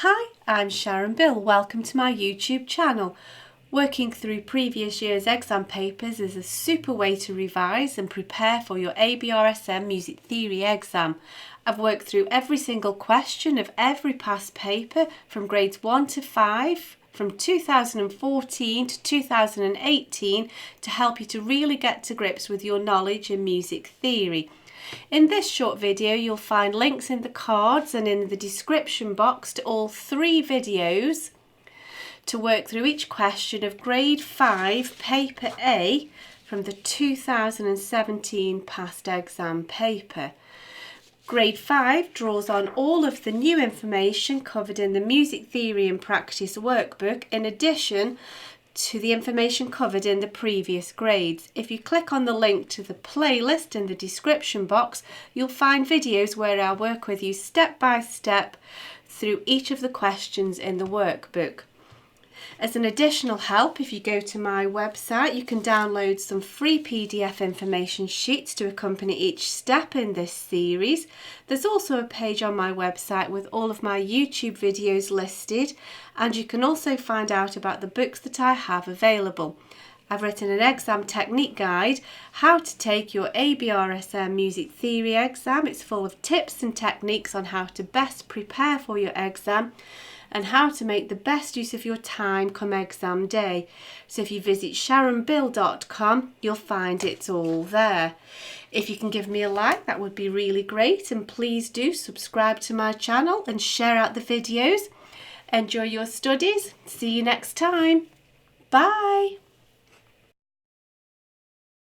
Hi, I'm Sharon Bill. Welcome to my YouTube channel. Working through previous year's exam papers is a super way to revise and prepare for your ABRSM Music Theory exam. I've worked through every single question of every past paper from grades 1 to 5 from 2014 to 2018 to help you to really get to grips with your knowledge in music theory. In this short video, you'll find links in the cards and in the description box to all 3 videos to work through each question of Grade 5 Paper A from the 2017 past exam paper. Grade 5 draws on all of the new information covered in the Music Theory and Practice workbook in addition to the information covered in the previous grades. If you click on the link to the playlist in the description box, you'll find videos where I'll work with you step by step through each of the questions in the workbook. As an additional help, if you go to my website, you can download some free PDF information sheets to accompany each step in this series. There's also a page on my website with all of my YouTube videos listed, and you can also find out about the books that I have available. I've written an exam technique guide, how to take your ABRSM Music Theory exam. It's full of tips and techniques on how to best prepare for your exam and how to make the best use of your time come exam day. So if you visit sharonbill.com, you'll find it's all there. If you can give me a like, that would be really great, and please do subscribe to my channel and share out the videos. Enjoy your studies. See you next time. Bye.